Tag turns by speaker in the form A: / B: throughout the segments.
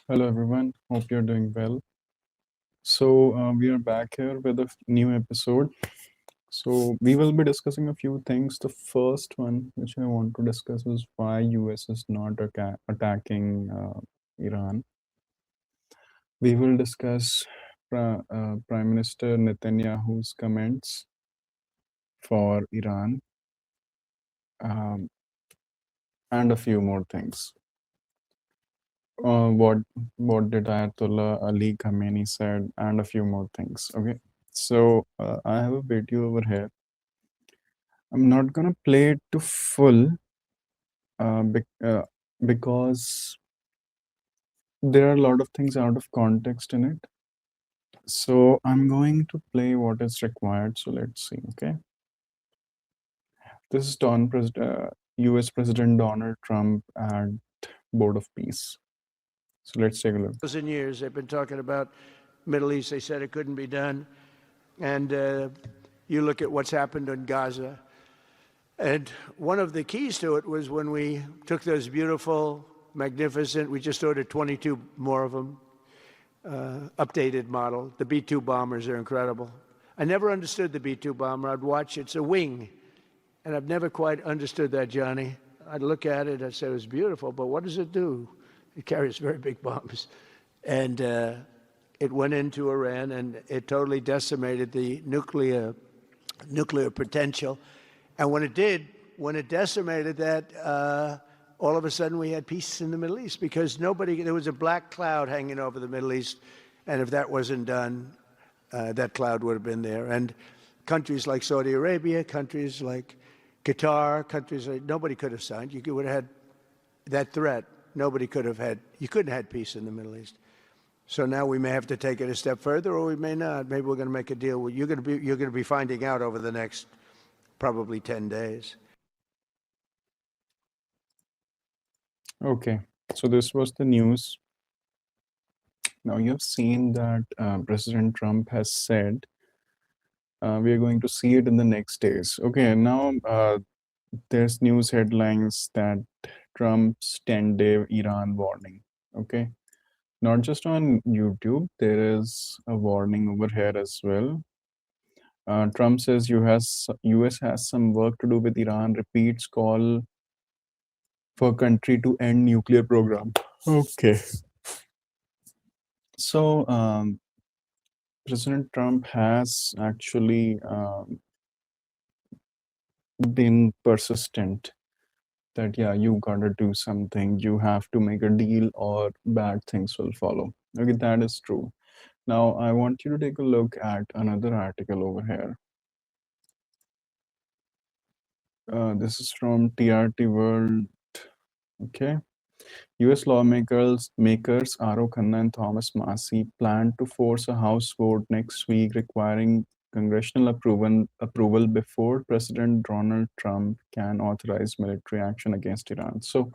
A: Hello, everyone. Hope you're doing well. So, we are back here with a new episode. So, we will be discussing a few things. The first one, which I want to discuss, is why US is not attacking Iran. We will discuss Prime Minister Netanyahu's comments for Iran um, and a few more things. What did Ayatollah Ali Khamenei said, and a few more things. Okay, so I have a video over here. I'm not gonna play it to full uh, bec- uh, because there are a lot of things out of context in it. So I'm going to play what is required. So let's see. Okay, this is U.S. President Donald Trump at Board of Peace. So let's take a look.
B: 1,000 years they've been talking about Middle East. They said it couldn't be done. And you look at what's happened in Gaza. And one of the keys to it was when we took those beautiful, magnificent, we just ordered 22 more of them, updated model. The B-2 bombers are incredible. I never understood the B-2 bomber. I'd watch, it's a wing. And I've never quite understood that, Johnny. I'd look at it, I'd say it was beautiful, but what does it do? It carries very big bombs. And it went into Iran and it totally decimated the nuclear potential. And when it did, when it decimated that, all of a sudden we had peace in the Middle East because there was a black cloud hanging over the Middle East. And if that wasn't done, that cloud would have been there. And countries like Saudi Arabia, countries like Qatar, countries like, nobody could have signed. You would have had that threat. Nobody could have had, you couldn't have had peace in the Middle East. So now we may have to take it a step further, or we may not. Maybe we're going to make a deal. You're going to be finding out over the next probably 10 days.
A: Okay, so this was the news. Now you've seen that President Trump has said we are going to see it in the next days. Okay, now there's news headlines that Trump's 10-day Iran warning. Okay, not just on YouTube, there is a warning over here as well. Trump says US has some work to do with Iran, repeats call for country to end nuclear program. Okay. So President Trump has actually been persistent that, yeah, you gotta do something, you have to make a deal, or bad things will follow. Okay, that is true. Now, I want you to take a look at another article over here. This is from TRT World. Okay. US lawmakers Aro Khanna and Thomas Massie plan to force a House vote next week requiring congressional approval before President Donald Trump can authorize military action against Iran. So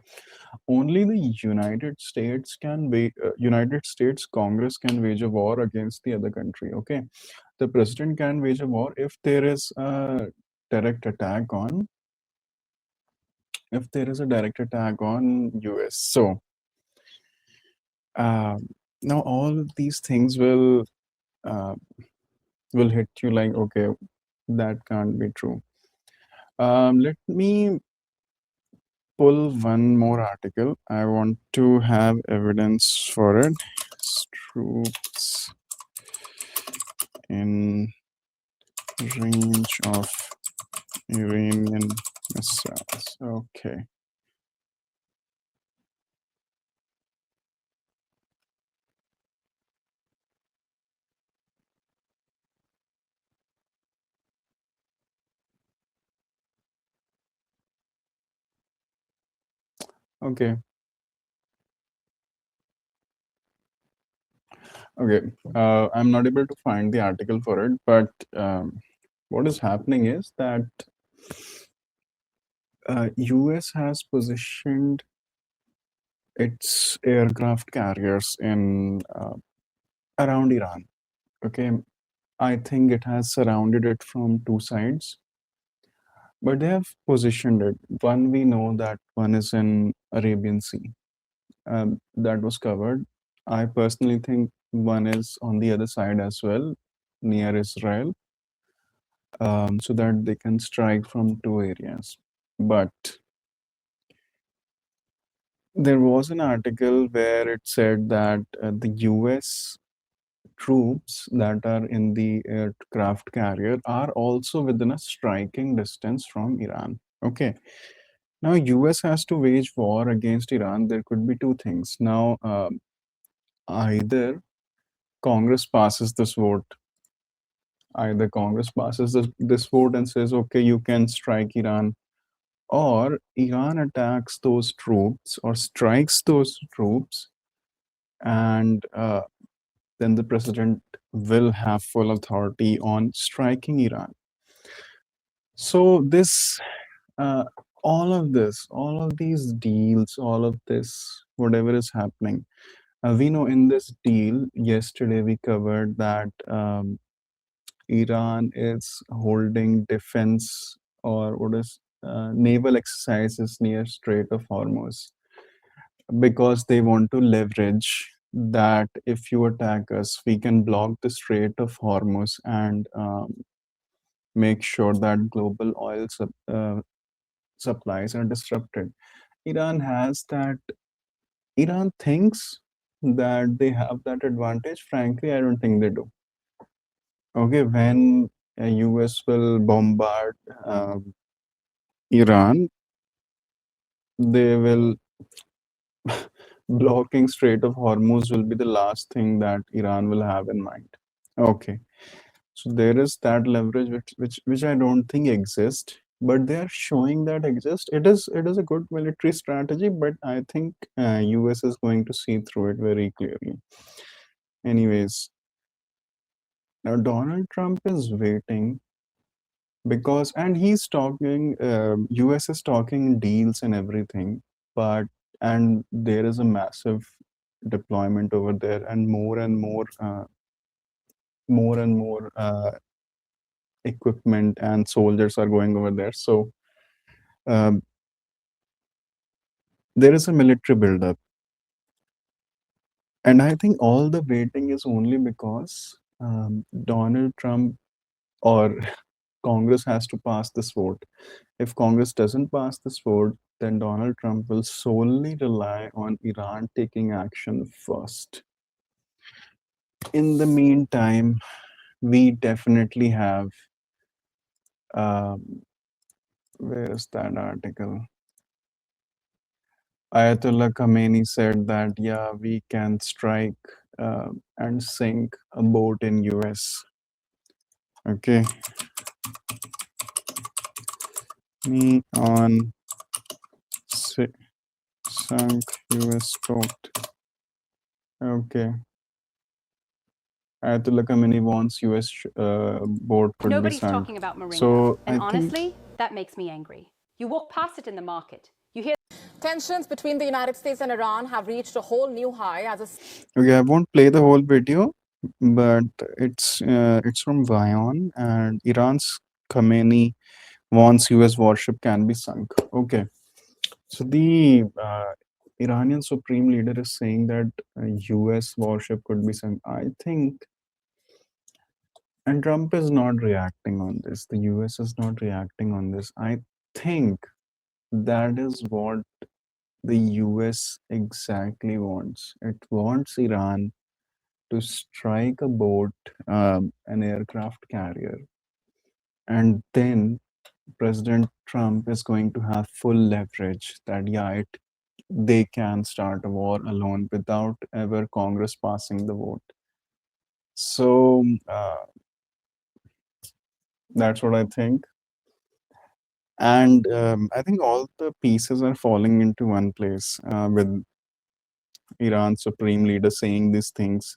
A: only the United States Congress can wage a war against the other country. Okay, the president can wage a war if there is a direct attack on US. So uh, now all of these things uh, will hit you like, okay, that can't be true. Let me pull one more article. I want to have evidence for it. Troops in range of Iranian missiles. Okay. Okay. Okay. I'm not able to find the article for it, but what is happening is that US has positioned its aircraft carriers in around Iran. Okay, I think it has surrounded it from two sides, but they have positioned it. One, we know that one is in Arabian Sea. That was covered. I personally think one is on the other side as well, near Israel, so that they can strike from two areas. But there was an article where it said that the US troops that are in the aircraft carrier are also within a striking distance from Iran. Okay. Now, US has to wage war against Iran. There could be two things. Now, either Congress passes this vote, either Congress passes this vote and says, okay, you can strike Iran, or Iran attacks those troops or strikes those troops, and then the president will have full authority on striking Iran. So, uh, all of these deals, all of this, whatever is happening, we know in this deal, yesterday we covered that Iran is holding defense or what is naval exercises near Strait of Hormuz because they want to leverage that if you attack us, we can block the Strait of Hormuz and make sure that global supplies are disrupted. Iran has that. Iran thinks that they have that advantage. Frankly, I don't think they do. Okay, when US will bombard Iran, they will blocking Strait of Hormuz will be the last thing that Iran will have in mind. Okay, so there is that leverage which I don't think exists, but they are showing that exists. It is a good military strategy, but I think US is going to see through it very clearly. Anyways, now Donald Trump is waiting because and he's talking US is talking deals and everything, but and there is a massive deployment over there and more and more equipment and soldiers are going over there, so um, there is a military buildup, and I think all the waiting is only because Donald Trump or Congress has to pass this vote. If Congress doesn't pass this vote, then Donald Trump will solely rely on Iran taking action first. In the meantime, we definitely have, um, where is that article? Ayatollah Khamenei said that, yeah, we can strike and sink a boat in US. Okay. Me on sunk US boat. Okay. Ayatollah Khamenei wants US boat could be
C: Nobody's
A: sunk.
C: talking about Marina.
A: So
C: And
A: I think
C: honestly, that makes me angry. You walk past it in the market. You hear
D: Tensions between the United States and Iran have reached a whole new high as a
A: okay, I won't play the whole video, but it's from Vion and Iran's Khamenei wants US warship can be sunk. Okay, so the Iranian supreme leader is saying that US warship could be sunk. I think, and Trump is not reacting on this. The US is not reacting on this. I think that is what the US exactly wants. It wants Iran to strike a boat, an aircraft carrier, and then President Trump is going to have full leverage that, yeah, they can start a war alone without ever Congress passing the vote. So that's what I think. And I think all the pieces are falling into one place with Iran's supreme leader saying these things.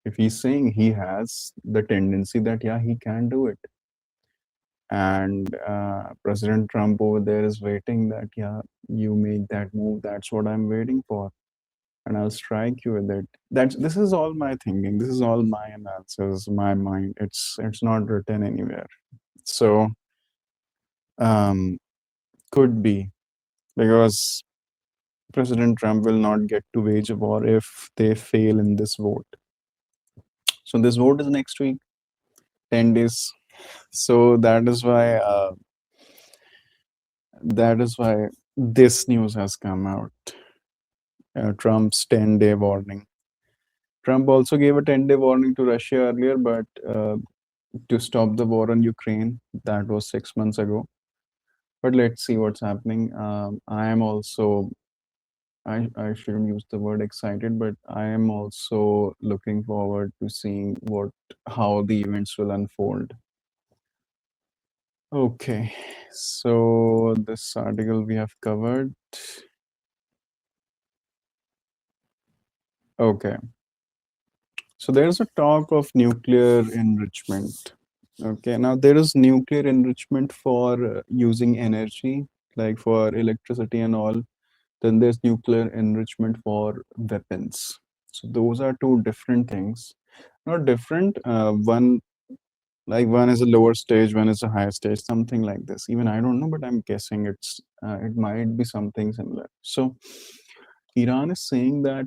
A: If he's saying he has the tendency that, yeah, he can do it. And President Trump over there is waiting that, yeah, you make that move. That's what I'm waiting for. And I'll strike you with it. This is all my thinking. This is all my analysis, my mind. It's not written anywhere. So um, could be because President Trump will not get to wage a war if they fail in this vote. So this vote is next week, 10 days. So that is why this news has come out. Trump's 10-day warning. Trump also gave a 10-day warning to Russia earlier, but to stop the war on Ukraine, that was 6 months ago. But let's see what's happening. I am also, I shouldn't use the word excited, but I am also looking forward to seeing how the events will unfold. Okay, so this article we have covered. Okay, so there's a talk of nuclear enrichment. Okay, now there is nuclear enrichment for using energy, like for electricity and all. Then there's nuclear enrichment for weapons. So those are two different things. Not different. One is a lower stage, one is a higher stage, something like this. Even I don't know, but I'm guessing it might be something similar. So Iran is saying that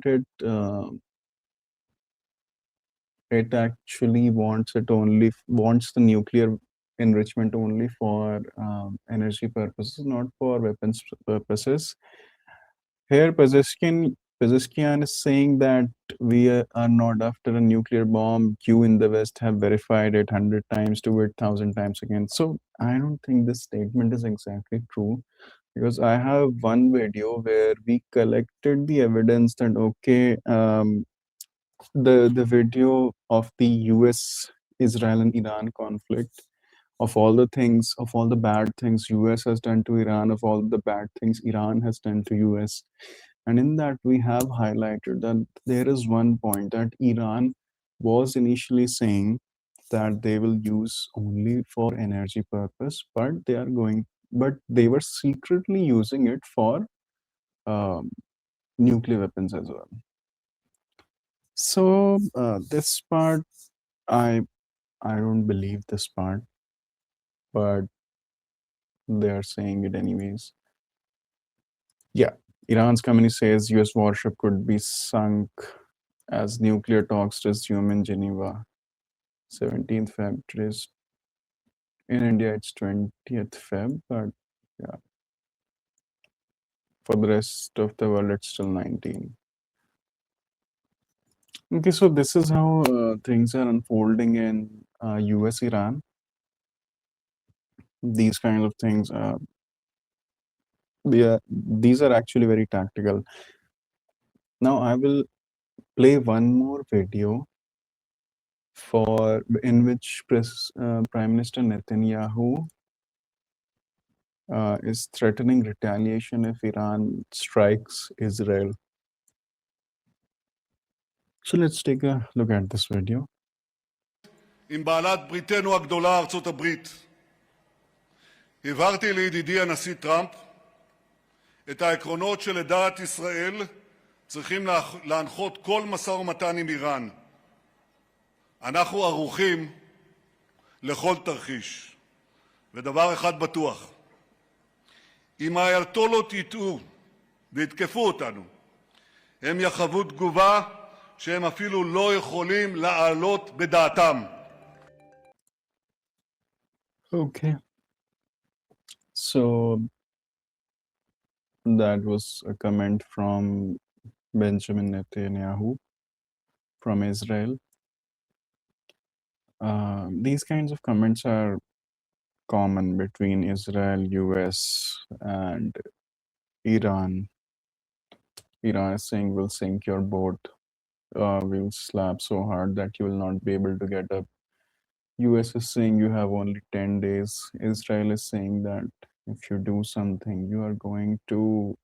A: it actually wants the nuclear enrichment only for energy purposes, not for weapons purposes. Here, Pezeshkian is saying that we are not after a nuclear bomb. You in the West have verified it 100 times, do it 1,000 times again. So I don't think this statement is exactly true, because I have one video where we collected the evidence that okay, the video of the U.S. Israel and Iran conflict, of all the things, of all the bad things US has done to Iran, of all the bad things Iran has done to US. And in that, we have highlighted that there is one point that Iran was initially saying that they will use only for energy purpose, but they were secretly using it for um, nuclear weapons as well. So this part, I I don't believe this part, but they are saying it anyways. Yeah, Iran's communist says US warship could be sunk as nuclear talks resume in Geneva. 17th Feb. Today's in India, it's 20th Feb, but yeah, for the rest of the world, it's still 19. Okay, so this is how things are unfolding in US Iran. These kind of things, these are actually very tactical. Now, I will play one more video in which Prime Minister Netanyahu is threatening retaliation if Iran strikes Israel. So let's take a look at this video.
E: עם בעלת בריתנו הגדולה ארצות הברית. הבהרתי לידידי הנשיא טראמפ את העקרונות שלדעת ישראל צריכים להנחות כל משא ומתן עם איראן. אנחנו ערוכים לכל תרחיש. ודבר אחד בטוח, אם האייתולות יטעו ויתקפו אותנו, הם יחוו תגובה שהם אפילו לא יכולים להעלות בדעתם.
A: Okay. So that was a comment from Benjamin Netanyahu from Israel. These kinds of comments are common between Israel, US, and Iran. Iran is saying, we'll sink your boat. We'll slap so hard that you will not be able to get up. US is saying you have only 10 days. Israel is saying that if you do something, you are going to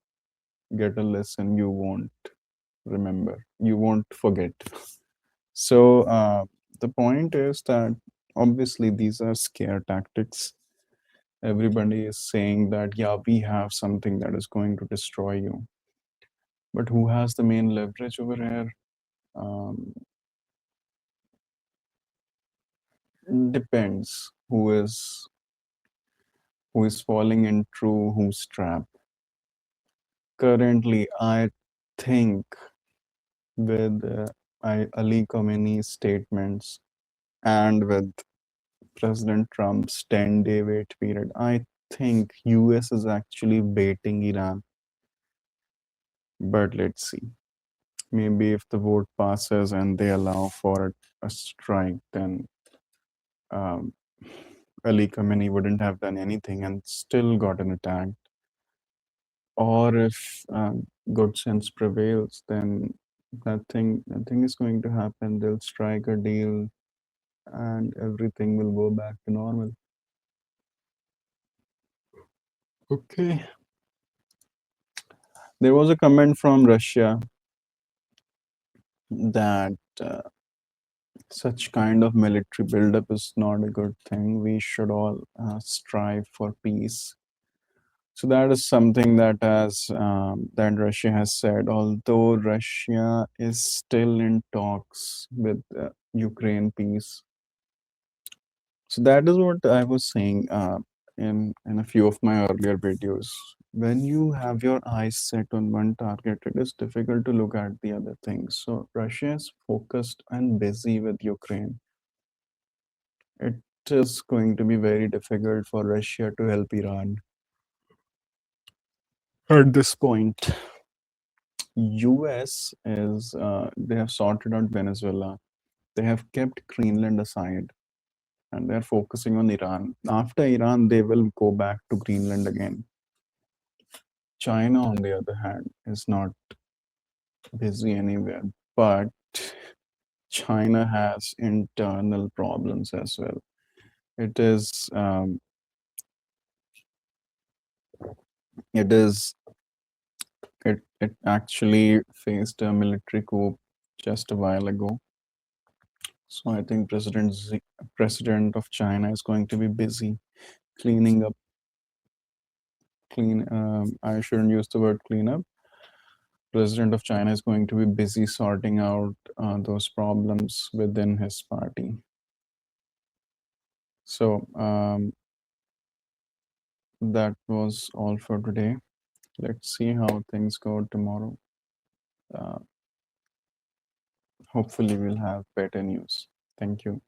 A: get a lesson you won't remember, you won't forget. So the point is that obviously these are scare tactics. Everybody is saying that, yeah, we have something that is going to destroy you. But who has the main leverage over here? Depends who is falling into whose trap. currently, I think with Ali Khamenei's statements and with President Trump's 10-day wait period, I think US is actually baiting Iran. But let's see. Maybe if the vote passes and they allow for a strike, then um, Ali Khamenei wouldn't have done anything and still gotten attacked. Or if good sense prevails, then nothing is going to happen. They'll strike a deal and everything will go back to normal. Okay. There was a comment from Russia that such kind of military buildup is not a good thing. We should all strive for peace. So that is something that that Russia has said. Although Russia is still in talks with Ukraine peace. So that is what I was saying in a few of my earlier videos. When you have your eyes set on one target, it is difficult to look at the other things. So Russia is focused and busy with Ukraine. It is going to be very difficult for Russia to help Iran at this point. US is they have sorted out Venezuela. They have kept Greenland aside and they're focusing on Iran. After Iran, they will go back to Greenland again. China, on the other hand, is not busy anywhere, but China has internal problems as well. It is it is it actually faced a military coup just a while ago. So I think President of China is going to be busy cleaning up. I shouldn't use the word clean up. President of China is going to be busy sorting out those problems within his party. So that was all for today. Let's see how things go tomorrow. Hopefully, we'll have better news. Thank you.